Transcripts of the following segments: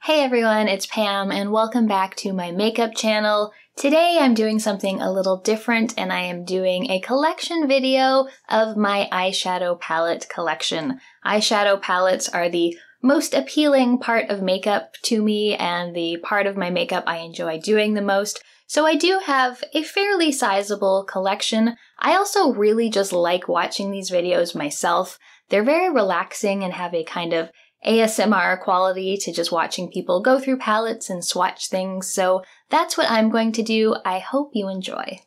Hey everyone, it's Pam and welcome back to my makeup channel. Today I'm doing something a little different and I am doing a collection video of my eyeshadow palette collection. Eyeshadow palettes are the most appealing part of makeup to me and the part of my makeup I enjoy doing the most. So I do have a fairly sizable collection. I also really just like watching these videos myself. They're very relaxing and have a kind of ASMR quality to just watching people go through palettes and swatch things, so that's what I'm going to do. I hope you enjoy.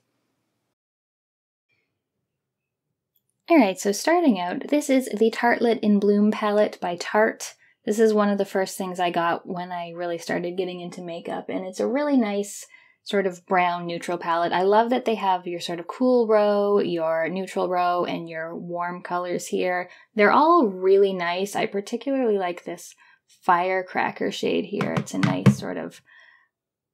Alright, so starting out, this is the Tartlet in Bloom palette by Tarte. This is one of the first things I got when I really started getting into makeup, and it's a really nice sort of brown neutral palette. I love that they have your sort of cool row, your neutral row, and your warm colors here. They're all really nice. I particularly like this firecracker shade here. It's a nice sort of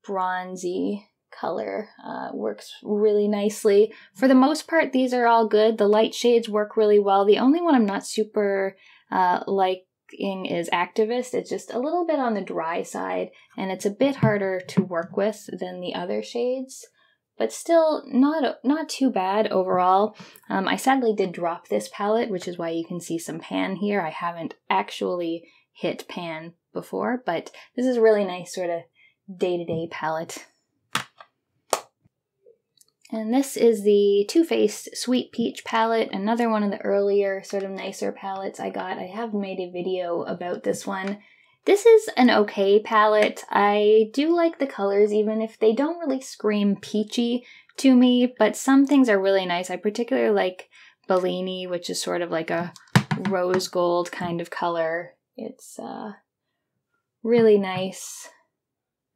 bronzy color. Works really nicely. For the most part, these are all good. The light shades work really well. The only one I'm not super liking is Activist. It's just a little bit on the dry side, and it's a bit harder to work with than the other shades, but still not too bad overall. I sadly did drop this palette, which is why you can see some pan here. I haven't actually hit pan before, but this is a really nice sort of day-to-day palette. And this is the Too Faced Sweet Peach palette, another one of the earlier sort of nicer palettes I got. I have made a video about this one. This is an okay palette. I do like the colors, even if they don't really scream peachy to me, but some things are really nice. I particularly like Bellini, which is sort of like a rose gold kind of color. It's really nice.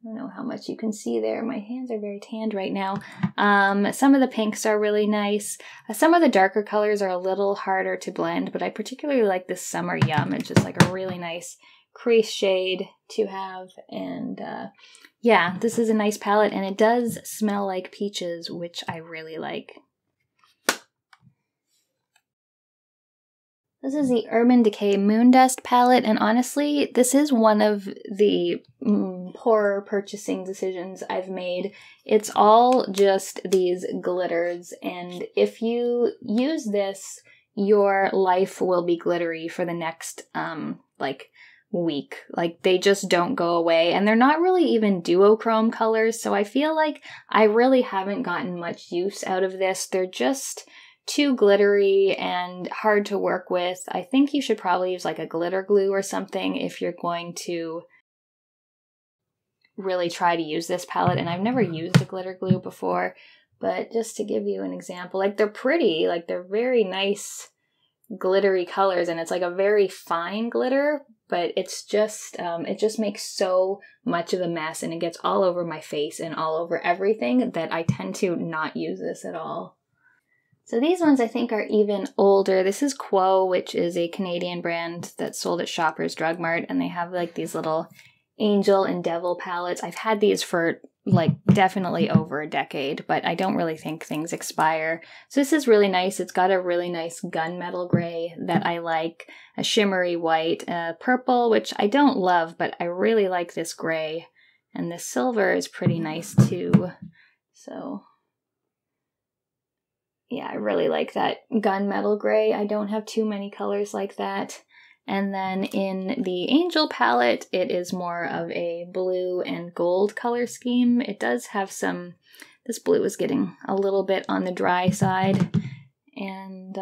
I don't know how much you can see there. My hands are very tanned right now. Some of the pinks are really nice. Some of the darker colors are a little harder to blend, but I particularly like this Summer Yum. It's just like a really nice crease shade to have. And yeah, this is a nice palette, and it does smell like peaches, which I really like. This is the Urban Decay Moondus palette, and honestly, this is one of the poorer purchasing decisions I've made. It's all just these glitters, and if you use this, your life will be glittery for the next, week. Like, they just don't go away, and they're not really even duochrome colors, so I feel like I really haven't gotten much use out of this. They're just too glittery and hard to work with. I think you should probably use like a glitter glue or something if you're going to really try to use this palette. And I've never used a glitter glue before, but just to give you an example, like, they're pretty, like, they're very nice glittery colors, and it's like a very fine glitter, but it's just it just makes so much of a mess, and it gets all over my face and all over everything that I tend to not use this at all. So these ones I think are even older. This is Quo, which is a Canadian brand that's sold at Shoppers Drug Mart, and they have like these little angel and devil palettes. I've had these for like definitely over a decade, but I don't really think things expire. So this is really nice. It's got a really nice gunmetal gray that I like, a shimmery white, purple, which I don't love, but I really like this gray, and this silver is pretty nice too. So yeah, I really like that gunmetal gray. I don't have too many colors like that. And then in the Angel palette, it is more of a blue and gold color scheme. It does have some, this blue is getting a little bit on the dry side. And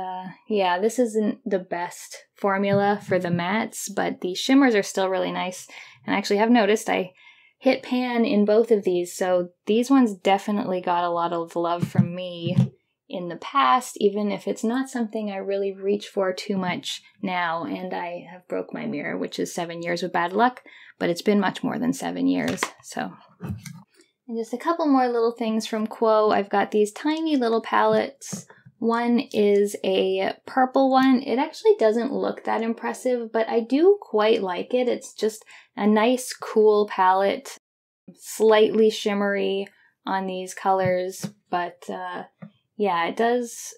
yeah, this isn't the best formula for the mattes, but the shimmers are still really nice. And I actually have noticed I hit pan in both of these, so these ones definitely got a lot of love from me in the past, even if it's not something I really reach for too much now. And I have broke my mirror, which is 7 years with bad luck, but it's been much more than 7 years, so. And just a couple more little things from Quo. I've got these tiny little palettes. One is a purple one. It actually doesn't look that impressive, but I do quite like it. It's just a nice, cool palette, slightly shimmery on these colors, but yeah, it does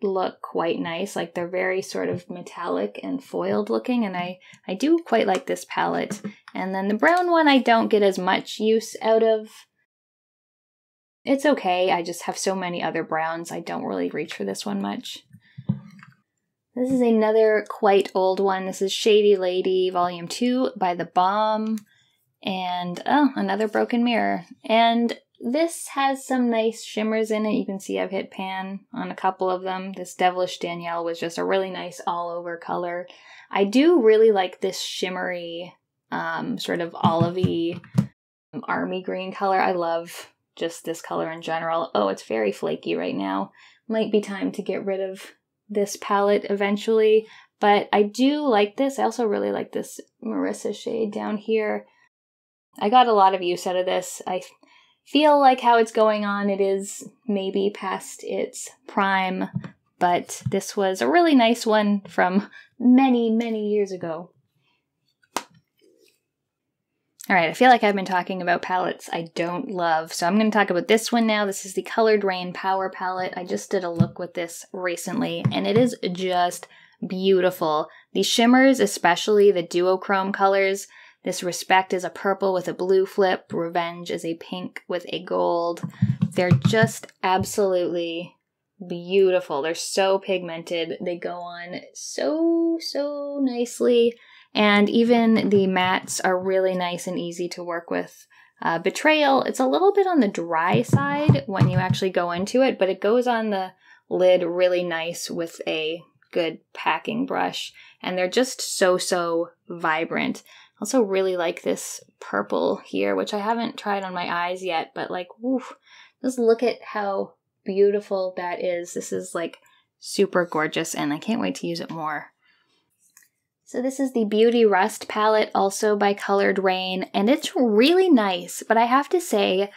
look quite nice. Like they're very sort of metallic and foiled looking, and I do quite like this palette. And then the brown one I don't get as much use out of. It's okay, I just have so many other browns, I don't really reach for this one much. This is another quite old one. This is Shady Lady Volume 2 by The Balm. And, oh, another broken mirror. And this has some nice shimmers in it. You can see I've hit pan on a couple of them. This Devilish Danielle was just a really nice all-over color. I do really like this shimmery, sort of olivey army green color. I love just this color in general. Oh, it's very flaky right now. Might be time to get rid of this palette eventually, but I do like this. I also really like this Marissa shade down here. I got a lot of use out of this. I feel like how it's going on, it is maybe past its prime, but this was a really nice one from many, many years ago. Alright, I feel like I've been talking about palettes I don't love, so I'm going to talk about this one now. This is the Colored Raine Power Palette. I just did a look with this recently, and it is just beautiful. The shimmers, especially the duochrome colors. This Respect is a purple with a blue flip. Revenge is a pink with a gold. They're just absolutely beautiful. They're so pigmented. They go on so nicely. And even the mattes are really nice and easy to work with. Betrayal, it's a little bit on the dry side when you actually go into it, but it goes on the lid really nice with a good packing brush. And they're just so vibrant. Also really like this purple here, which I haven't tried on my eyes yet, but like, woof, just look at how beautiful that is. This is like super gorgeous, and I can't wait to use it more. So this is the Beautyrest palette, also by Colored Raine, and it's really nice, but I have to say,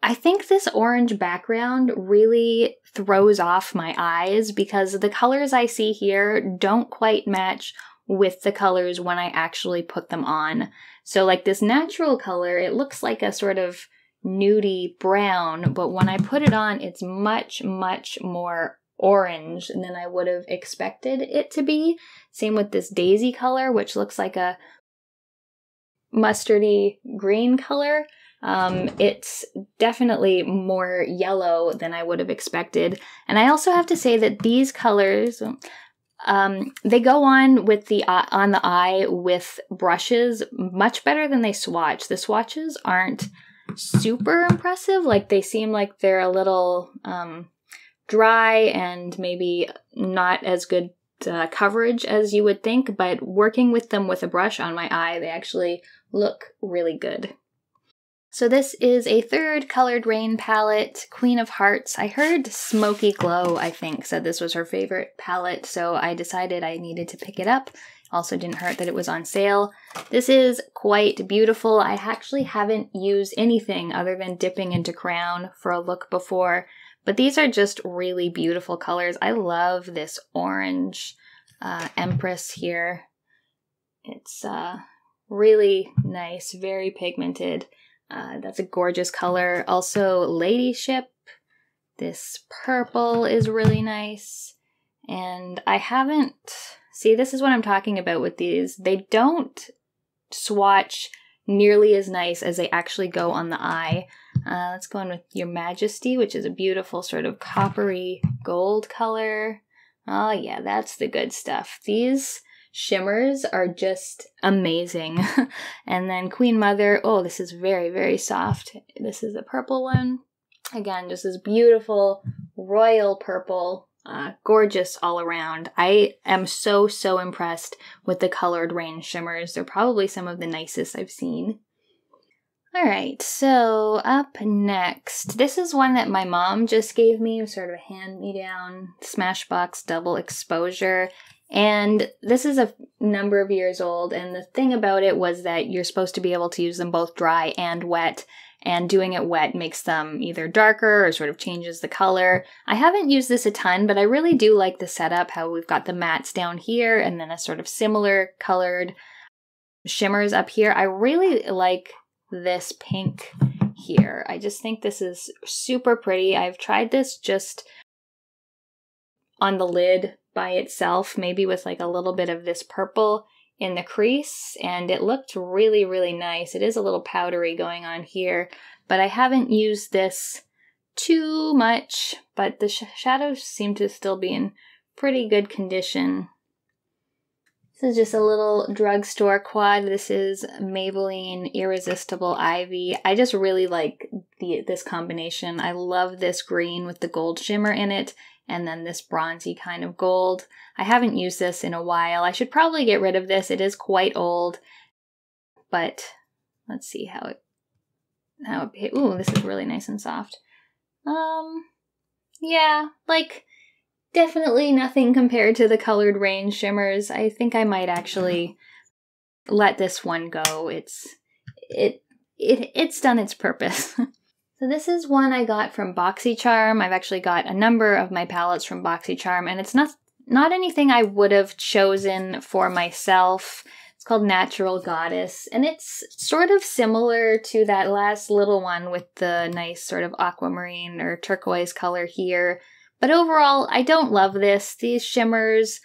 I think this orange background really throws off my eyes because the colors I see here don't quite match with the colors when I actually put them on. So like this natural color, it looks like a sort of nudie brown, but when I put it on, it's much more orange than I would have expected it to be. Same with this Daisy color, which looks like a mustardy green color. It's definitely more yellow than I would have expected. And I also have to say that these colors, they go on with the eye with brushes much better than they swatch. The swatches aren't super impressive. Like they seem like they're a little dry and maybe not as good coverage as you would think, but working with them with a brush on my eye, they actually look really good. So this is a third Colored Raine palette, Queen of Hearts. I heard Smoky Glow, I think, said this was her favorite palette, so I decided I needed to pick it up. Also didn't hurt that it was on sale. This is quite beautiful. I actually haven't used anything other than dipping into Crown for a look before, but these are just really beautiful colors. I love this orange Empress here. It's really nice, very pigmented. That's a gorgeous color. Also, Ladyship. This purple is really nice. And I haven't... See, this is what I'm talking about with these. They don't swatch nearly as nice as they actually go on the eye. Let's go on with Your Majesty, which is a beautiful sort of coppery gold color. Oh yeah, that's the good stuff. These shimmers are just amazing. And then Queen Mother, oh, this is very soft. This is a purple one. Again, just this beautiful royal purple, gorgeous all around. I am so impressed with the Colored Raine shimmers. They're probably some of the nicest I've seen. Alright, so up next, this is one that my mom just gave me, sort of a hand-me-down Smashbox double exposure. And this is a number of years old, and the thing about it was that you're supposed to be able to use them both dry and wet, and doing it wet makes them either darker or sort of changes the color. I haven't used this a ton, but I really do like the setup, how we've got the mattes down here, and then a sort of similar colored shimmers up here. I really like this pink here. I just think this is super pretty. I've tried this just on the lid by itself, maybe with like a little bit of this purple in the crease, and it looked really, really nice. It is a little powdery going on here, but I haven't used this too much, but the shadows seem to still be in pretty good condition. This is just a little drugstore quad. This is Maybelline Irresistible Ivy. I just really like this combination. I love this green with the gold shimmer in it, and then this bronzy kind of gold. I haven't used this in a while. I should probably get rid of this. It is quite old, but let's see how it ooh, this is really nice and soft. Yeah, like, definitely nothing compared to the colored Raine shimmers. I think I might actually let this one go. It's done its purpose. So this is one I got from BoxyCharm. I've actually got a number of my palettes from BoxyCharm, and it's not anything I would have chosen for myself. It's called Natural Goddess, and it's sort of similar to that last little one with the nice sort of aquamarine or turquoise color here. But overall, I don't love this. These shimmers,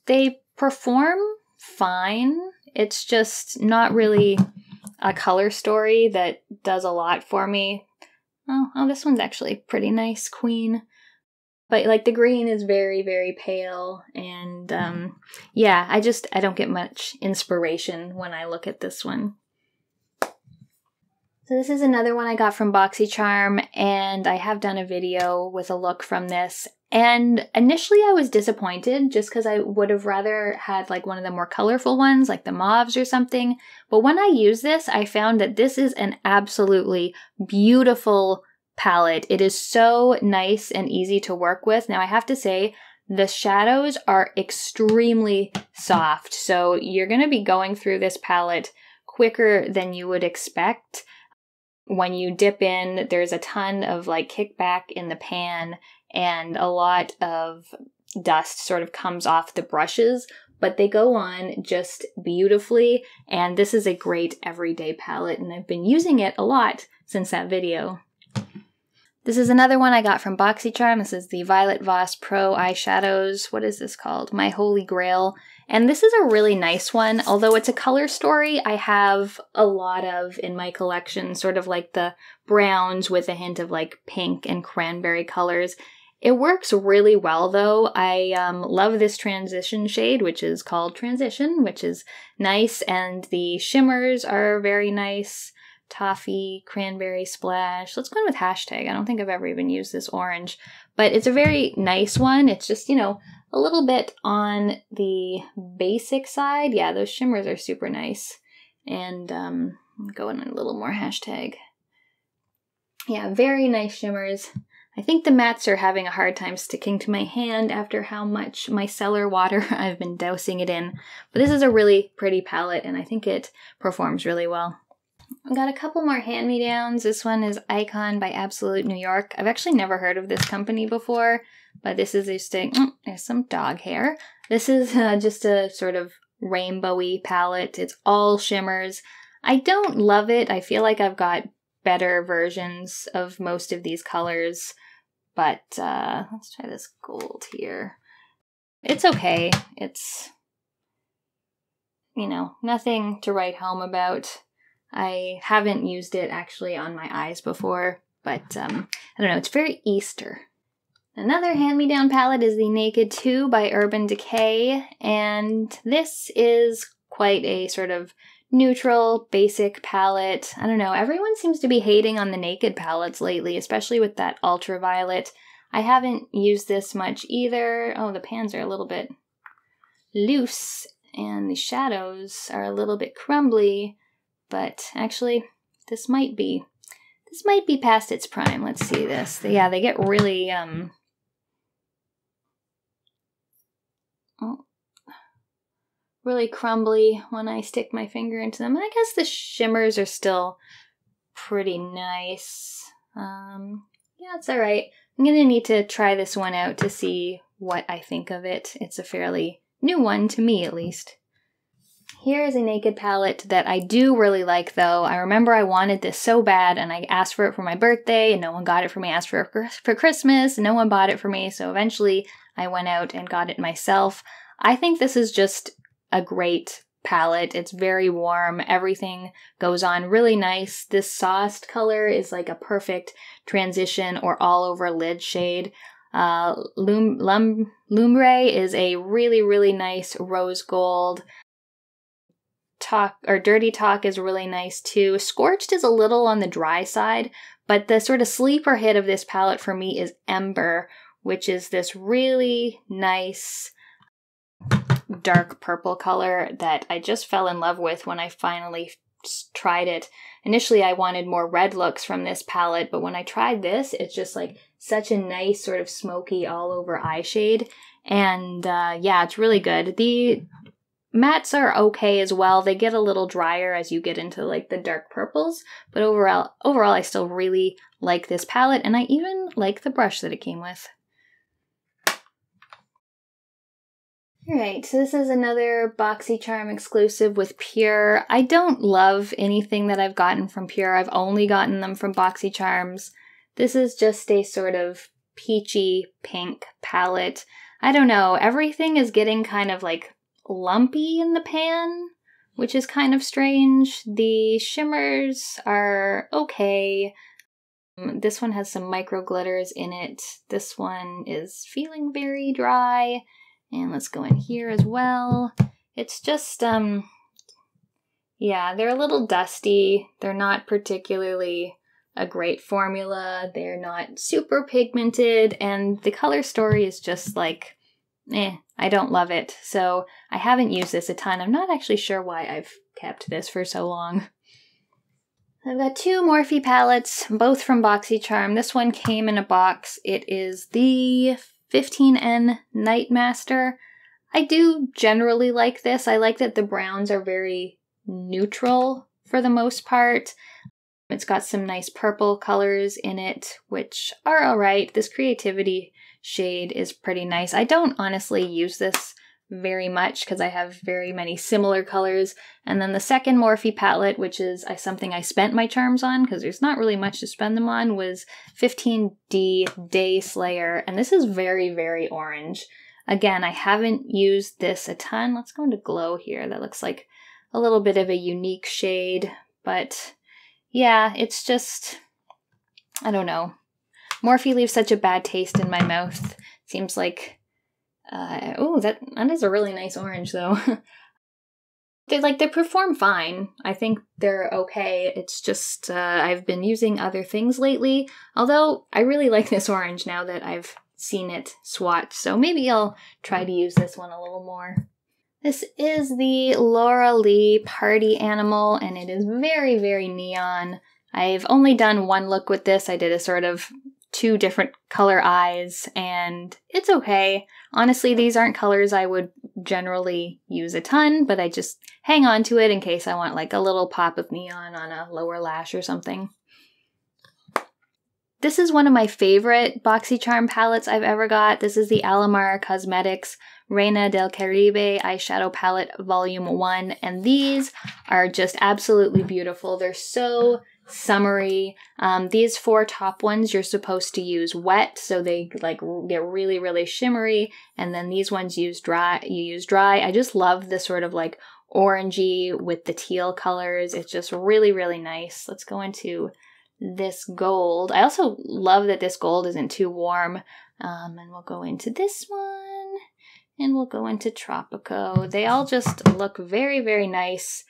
they perform fine. It's just not really a color story that does a lot for me. Oh, this one's actually pretty nice, Queen. But like the green is very, very pale, and yeah, I don't get much inspiration when I look at this one. So this is another one I got from BoxyCharm, and I have done a video with a look from this. And initially I was disappointed just because I would have rather had like one of the more colorful ones, like the mauves or something. But when I use this, I found that this is an absolutely beautiful palette. It is so nice and easy to work with. Now I have to say, the shadows are extremely soft. So you're going to be going through this palette quicker than you would expect. When you dip in, there's a ton of like kickback in the pan, and a lot of dust sort of comes off the brushes, but they go on just beautifully, and this is a great everyday palette, and I've been using it a lot since that video. This is another one I got from BoxyCharm. This is the Violet Voss Pro Eyeshadows. What is this called? My Holy Grail. And this is a really nice one. Although it's a color story, I have a lot of in my collection, sort of like the browns with a hint of like pink and cranberry colors. It works really well though. I love this transition shade, which is called Transition, which is nice. And the shimmers are very nice. Toffee, cranberry splash. Let's go in with hashtag. I don't think I've ever even used this orange, but it's a very nice one. It's just, you know, a little bit on the basic side. Yeah, those shimmers are super nice. And I'm going in a little more hashtag. Yeah, very nice shimmers. I think the mattes are having a hard time sticking to my hand after how much micellar water I've been dousing it in. But this is a really pretty palette, and I think it performs really well. I've got a couple more hand-me-downs. This one is Icon by Absolute New York. I've actually never heard of this company before, but this is just a, there's some dog hair. This is just a sort of rainbowy palette. It's all shimmers. I don't love it. I feel like I've got better versions of most of these colors, but let's try this gold here. It's okay. It's, you know, nothing to write home about. I haven't used it actually on my eyes before, but I don't know, it's very Easter. Another hand-me-down palette is the Naked 2 by Urban Decay, and this is quite a sort of neutral, basic palette. I don't know, everyone seems to be hating on the Naked palettes lately, especially with that ultraviolet. I haven't used this much either. Oh, the pans are a little bit loose, and the shadows are a little bit crumbly. But actually, this might be past its prime. Let's see this. Yeah, they get really, really crumbly when I stick my finger into them. I guess the shimmers are still pretty nice. Yeah, it's all right. I'm gonna need to try this one out to see what I think of it. It's a fairly new one to me, at least. Here is a Naked palette that I do really like, though. I remember I wanted this so bad, and I asked for it for my birthday, and no one got it for me. I asked for it for Christmas, and no one bought it for me, so eventually I went out and got it myself. I think this is just a great palette. It's very warm. Everything goes on really nice. This sauced color is like a perfect transition or all over lid shade. Lumbre is a really, really nice rose gold. Dirty Talk is really nice too. Scorched is a little on the dry side, but the sort of sleeper hit of this palette for me is Ember, which is this really nice dark purple color that I just fell in love with when I finally tried it. Initially, I wanted more red looks from this palette, but when I tried this, it's just like such a nice sort of smoky all over eye shade. And yeah, it's really good. The mattes are okay as well. They get a little drier as you get into like the dark purples, but overall I still really like this palette, and I even like the brush that it came with. Alright, so this is another BoxyCharm exclusive with Pure. I don't love anything that I've gotten from Pure. I've only gotten them from BoxyCharms. This is just a sort of peachy pink palette. I don't know, everything is getting kind of like lumpy in the pan, which is kind of strange. The shimmers are okay. This one has some micro glitters in it. This one is feeling very dry. And let's go in here as well. It's just, yeah, they're a little dusty. They're not particularly a great formula. They're not super pigmented, and the color story is just like, I don't love it. So I haven't used this a ton. I'm not actually sure why I've kept this for so long. I've got two Morphe palettes, both from BoxyCharm. This one came in a box. It is the 15N Nightmaster. I do generally like this. I like that the browns are very neutral for the most part. It's got some nice purple colors in it, which are alright. This Creativity shade is pretty nice. I don't honestly use this very much because I have very many similar colors. And then the second Morphe palette, which is something I spent my charms on because there's not really much to spend them on, was 15D Day Slayer. And this is very, very orange. Again, I haven't used this a ton. Let's go into Glow here. That looks like a little bit of a unique shade. But yeah, it's just, I don't know. Morphe leaves such a bad taste in my mouth. Seems like oh, that is a really nice orange, though. They perform fine. I think they're okay. It's just, I've been using other things lately. Although, I really like this orange now that I've seen it swatch. So maybe I'll try to use this one a little more. This is the Laura Lee Party Animal, and it is very, very neon. I've only done one look with this. I did a sort of 2 different color eyes, and it's okay. Honestly, these aren't colors I would generally use a ton, but I just hang on to it in case I want like a little pop of neon on a lower lash or something. This is one of my favorite BoxyCharm palettes I've ever got. This is the Alomar Cosmetics Reina del Caribe Eyeshadow Palette Volume 1, and these are just absolutely beautiful. They're so summery. These 4 top ones you're supposed to use wet, so they like get really, really shimmery, and then these ones you use dry. I just love the sort of like orangey with the teal colors. It's just really, really nice. Let's go into this gold. I also love that this gold isn't too warm. And we'll go into this one, and we'll go into Tropico. They all just look very, very nice.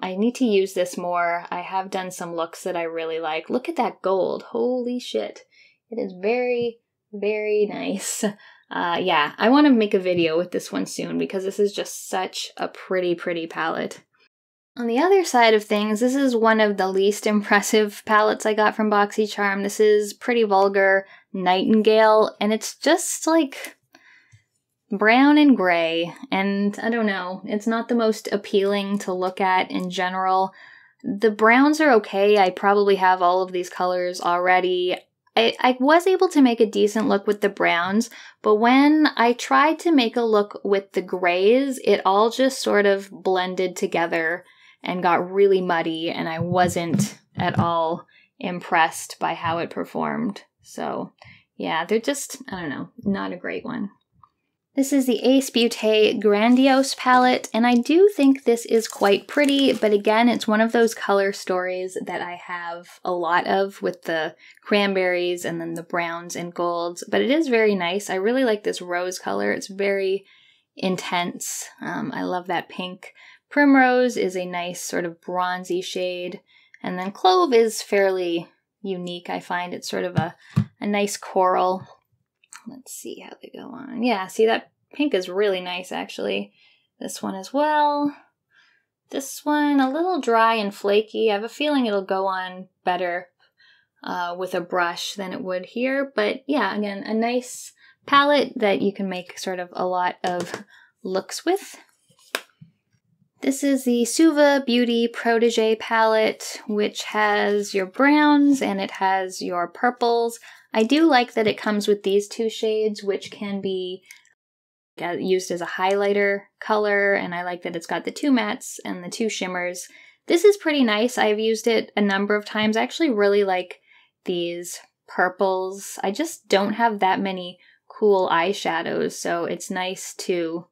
I need to use this more. I have done some looks that I really like. Look at that gold. Holy shit. It is very, very nice. Yeah, I want to make a video with this one soon because this is just such a pretty, pretty palette. On the other side of things, this is one of the least impressive palettes I got from BoxyCharm. This is Pretty Vulgar Nightingale, and it's just like brown and gray, and I don't know, it's not the most appealing to look at in general. The browns are okay. I probably have all of these colors already. I was able to make a decent look with the browns, but when I tried to make a look with the grays, it all just sort of blended together and got really muddy, and I wasn't at all impressed by how it performed. So yeah, they're just, I don't know, not a great one. This is the Ace Beauté Grandiose palette, and I do think this is quite pretty, but again, it's one of those color stories that I have a lot of with the cranberries and then the browns and golds, but it is very nice. I really like this rose color. It's very intense. I love that pink. Primrose is a nice sort of bronzy shade, and then Clove is fairly unique. I find it's sort of a nice coral. Let's see how they go on. Yeah, see that pink is really nice actually. This one as well. This one a little dry and flaky. I have a feeling it'll go on better with a brush than it would here. But yeah, again, a nice palette that you can make sort of a lot of looks with. This is the Suva Beauty Protege palette, which has your browns and it has your purples. I do like that it comes with these two shades, which can be used as a highlighter color, and I like that it's got the two mattes and the two shimmers. This is pretty nice. I've used it a number of times. I actually really like these purples. I just don't have that many cool eyeshadows, so it's nice to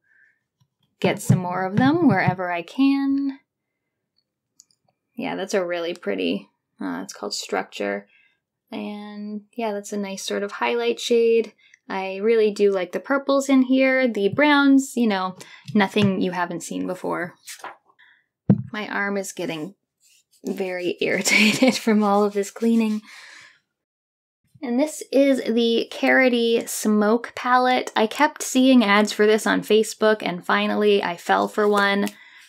get some more of them wherever I can. Yeah, that's a really pretty, it's called Structure. And yeah, that's a nice sort of highlight shade. I really do like the purples in here. The browns, you know, nothing you haven't seen before. My arm is getting very irritated from all of this cleaning. And this is the Carroty Smoke palette. I kept seeing ads for this on Facebook, and finally I fell for one.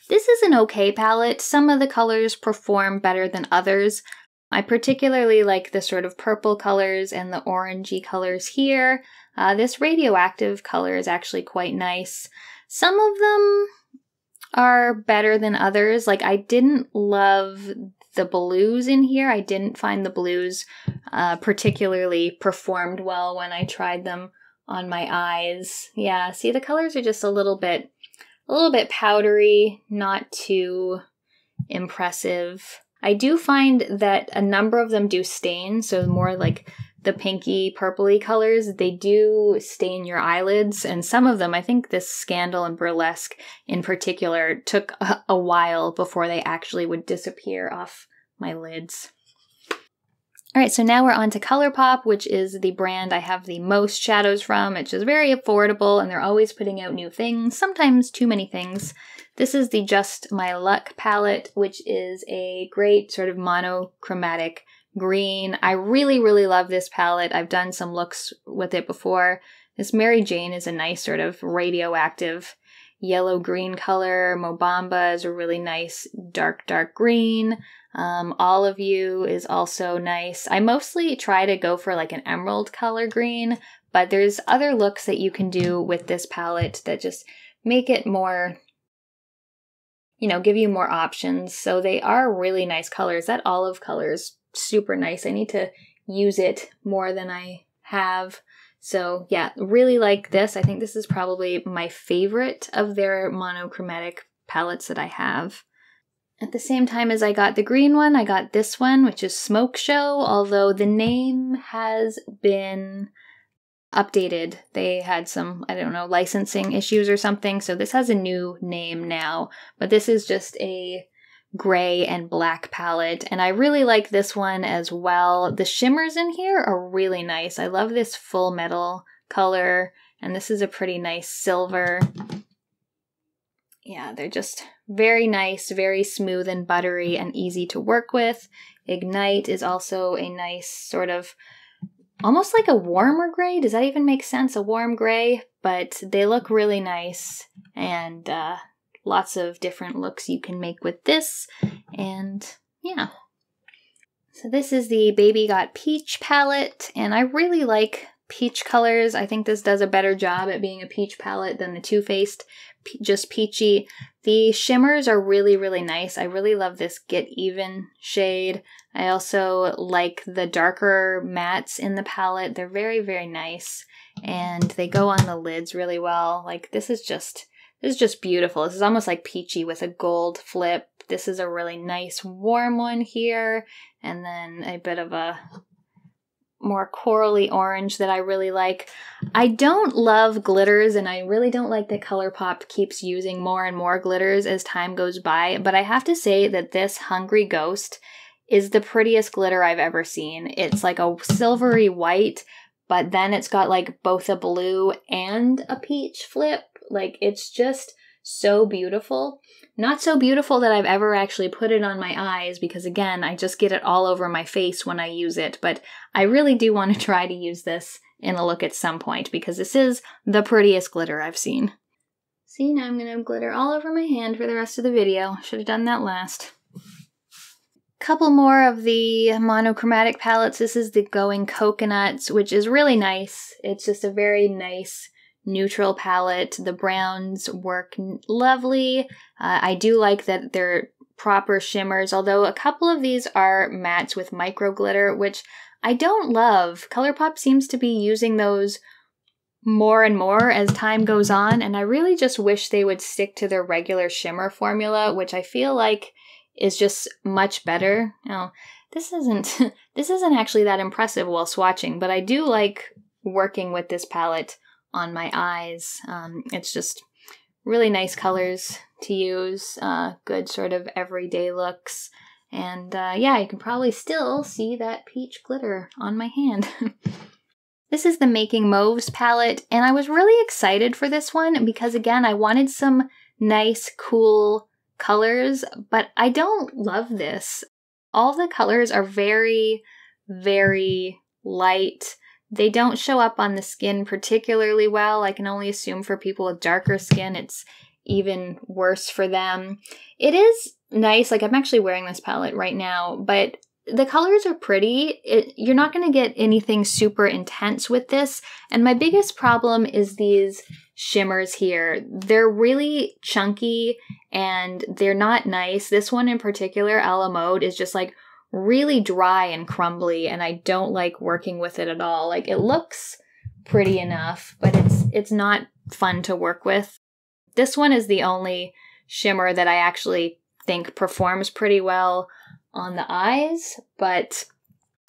This is an okay palette. Some of the colors perform better than others. I particularly like the sort of purple colors and the orangey colors here. This radioactive color is actually quite nice. Some of them are better than others. Like, I didn't love the blues in here. I didn't find the blues particularly performed well when I tried them on my eyes. Yeah, see, the colors are just a little bit powdery, not too impressive. I do find that a number of them do stain, so more like the pinky, purpley colors, they do stain your eyelids, and some of them, I think this Scandal and Burlesque in particular, took a while before they actually would disappear off my lids. Alright, so now we're on to ColourPop, which is the brand I have the most shadows from. It's just very affordable, and they're always putting out new things, sometimes too many things. This is the Just My Luck palette, which is a great sort of monochromatic green. I really, really love this palette. I've done some looks with it before. This Mary Jane is a nice sort of radioactive yellow-green color. Mobamba is a really nice dark green. All of You is also nice. I mostly try to go for like an emerald color green, but there's other looks that you can do with this palette that just make it more, you know, give you more options. So they are really nice colors. That olive color is super nice. I need to use it more than I have. So yeah, really like this. I think this is probably my favorite of their monochromatic palettes that I have. At the same time as I got the green one, I got this one, which is Smoke Show, although the name has been updated. They had some, I don't know, licensing issues or something, so this has a new name now, but this is just a gray and black palette, and I really like this one as well. The shimmers in here are really nice. I love this full metal color, and this is a pretty nice silver. Yeah, they're just very nice, very smooth and buttery and easy to work with. Ignite is also a nice sort of, almost like a warmer gray. Does that even make sense? A warm gray, but they look really nice, and lots of different looks you can make with this, and yeah. So this is the Baby Got Peach palette, and I really like peach colors. I think this does a better job at being a peach palette than the Too Faced Just Peachy. The shimmers are really, really nice. I really love this Get Even shade. I also like the darker mattes in the palette. They're very, very nice, and they go on the lids really well. Like, this is just beautiful. This is almost like peachy with a gold flip. This is a really nice warm one here, and then a bit of a more corally orange that I really like. I don't love glitters, and I really don't like that ColourPop keeps using more and more glitters as time goes by, but I have to say that this Hungry Ghost is the prettiest glitter I've ever seen. It's like a silvery white, but then it's got like both a blue and a peach flip. Like, it's just so beautiful. Not so beautiful that I've ever actually put it on my eyes, because again, I just get it all over my face when I use it, but I really do want to try to use this in a look at some point, because this is the prettiest glitter I've seen. See, now I'm going to glitter all over my hand for the rest of the video. Should have done that last. Couple more of the monochromatic palettes. This is the Going Coconuts, which is really nice. It's just a very nice neutral palette. The browns work lovely. I do like that they're proper shimmers, although a couple of these are mattes with micro glitter, which I don't love. ColourPop seems to be using those more and more as time goes on, and I really just wish they would stick to their regular shimmer formula, which I feel like is just much better. Now, this isn't actually that impressive while swatching, but I do like working with this palette on my eyes. It's just really nice colors to use, good sort of everyday looks, and yeah, you can probably still see that peach glitter on my hand. This is the Making Mauves palette, and I was really excited for this one because, again, I wanted some nice, cool colors, but I don't love this. All the colors are very, very light. They don't show up on the skin particularly well. I can only assume for people with darker skin, it's even worse for them. It is nice. Like, I'm actually wearing this palette right now, but the colors are pretty. You're not going to get anything super intense with this. And my biggest problem is these shimmers here. They're really chunky and they're not nice. This one in particular, A La Mode, is just like really dry and crumbly, and I don't like working with it at all. Like, it looks pretty enough, but it's not fun to work with. This one is the only shimmer that I actually think performs pretty well on the eyes, but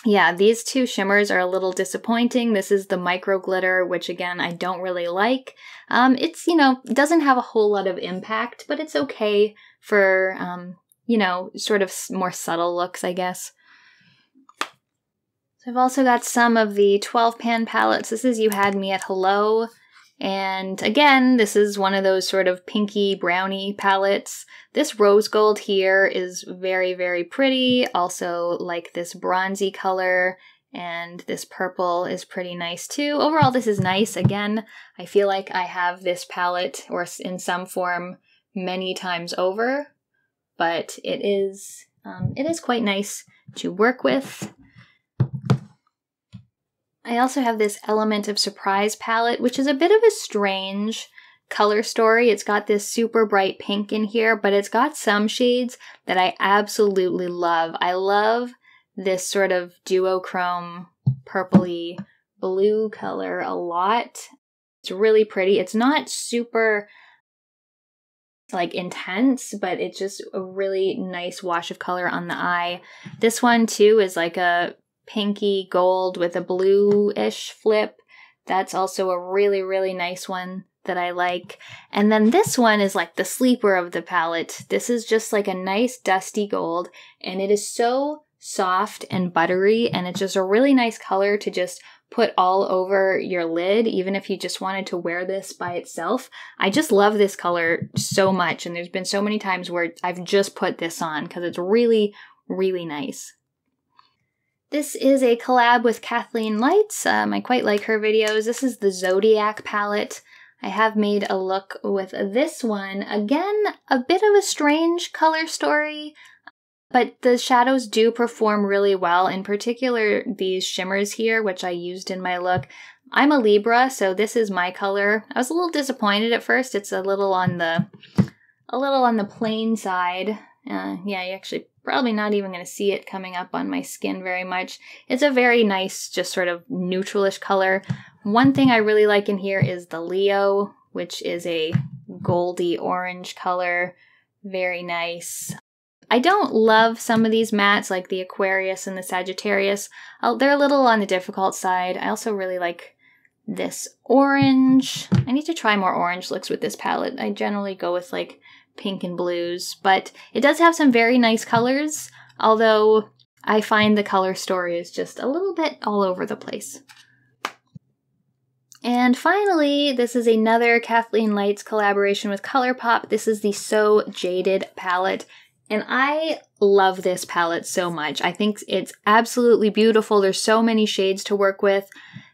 yeah, these two shimmers are a little disappointing. This is the micro glitter, which again, I don't really like. It's, doesn't have a whole lot of impact, but it's okay for, sort of more subtle looks, I guess. So I've also got some of the 12 pan palettes. This is You Had Me at Hello. And again, this is one of those sort of pinky brownie palettes. This rose gold here is very, very pretty. Also like this bronzy color, and this purple is pretty nice too. Overall, this is nice. Again, I feel like I have this palette, or in some form, many times over, but it is quite nice to work with. I also have this Element of Surprise palette, which is a bit of a strange color story. It's got this super bright pink in here, but it's got some shades that I absolutely love. I love this sort of duochrome purpley blue color a lot. It's really pretty. It's not super like intense, but it's just a really nice wash of color on the eye. This one too is like a pinky gold with a blue-ish flip. That's also a really, really nice one that I like. And then this one is like the sleeper of the palette. This is just like a nice dusty gold, and it is so soft and buttery, and it's just a really nice color to just put all over your lid, even if you just wanted to wear this by itself. I just love this color so much, and there's been so many times where I've just put this on because it's really, really nice. This is a collab with Kathleen Lights. I quite like her videos. This is the Zodiac palette. I have made a look with this one. Again, a bit of a strange color story, but the shadows do perform really well. In particular, these shimmers here, which I used in my look. I'm a Libra, so this is my color. I was a little disappointed at first. It's a little on the plain side. Yeah, you actually probably not even going to see it coming up on my skin very much. It's a very nice, just sort of neutralish color. One thing I really like in here is the Leo, which is a goldy orange color. Very nice. I don't love some of these mattes, like the Aquarius and the Sagittarius. They're a little on the difficult side. I also really like this orange. I need to try more orange looks with this palette. I generally go with like pink and blues, but it does have some very nice colors, although I find the color story is just a little bit all over the place. And finally, this is another Kathleen Lights collaboration with ColourPop. This is the So Jaded palette. And I love this palette so much. I think it's absolutely beautiful. There's so many shades to work with.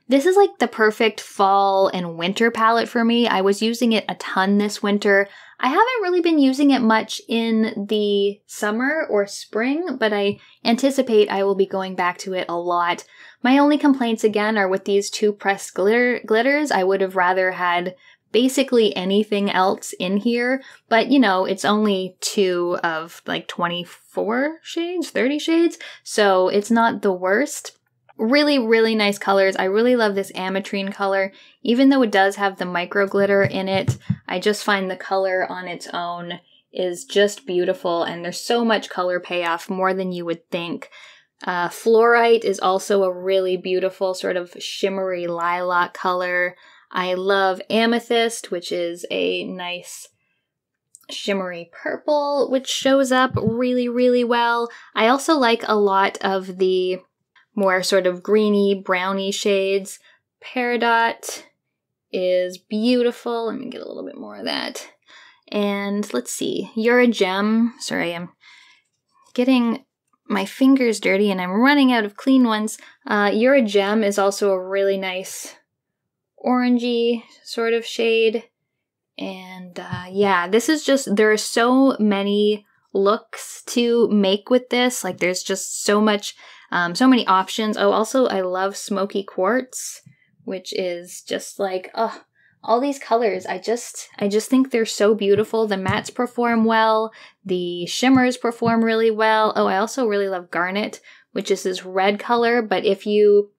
This is like the perfect fall and winter palette for me. I was using it a ton this winter. I haven't really been using it much in the summer or spring, but I anticipate I will be going back to it a lot. My only complaints again are with these two pressed glitters. I would have rather had basically anything else in here, but you know, it's only 2 of like 24 shades, 30 shades, so it's not the worst. Really, really nice colors. I really love this ametrine color. Even though it does have the micro glitter in it, I just find the color on its own is just beautiful, and there's so much color payoff, more than you would think. Fluorite is also a really beautiful sort of shimmery lilac color. I love Amethyst, which is a nice shimmery purple, which shows up really, really well. I also like a lot of the more sort of greeny, browny shades. Peridot is beautiful. Let me get a little bit more of that. And let's see, You're a Gem. Sorry, I'm getting my fingers dirty and I'm running out of clean ones. You're a Gem is also a really nice orangey sort of shade. And yeah, this is just, there are so many looks to make with this. Like there's just so much, so many options. Oh, also I love Smoky Quartz, which is just like, oh, all these colors. I just think they're so beautiful. The mattes perform well. The shimmers perform really well. Oh, I also really love Garnet, which is this red color, but if you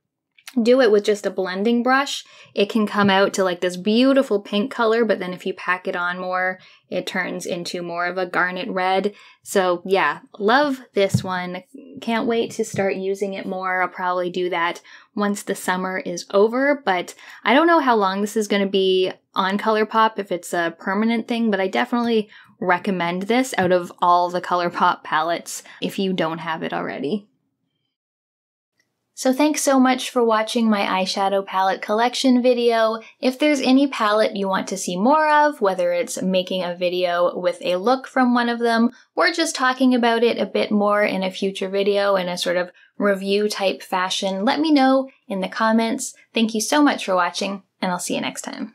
do it with just a blending brush, it can come out to like this beautiful pink color, but then if you pack it on more, it turns into more of a garnet red. So yeah, love this one. Can't wait to start using it more. I'll probably do that once the summer is over, but I don't know how long this is going to be on ColourPop, if it's a permanent thing, but I definitely recommend this out of all the ColourPop palettes if you don't have it already. So thanks so much for watching my eyeshadow palette collection video. If there's any palette you want to see more of, whether it's making a video with a look from one of them, or just talking about it a bit more in a future video in a sort of review type fashion, let me know in the comments. Thank you so much for watching, and I'll see you next time.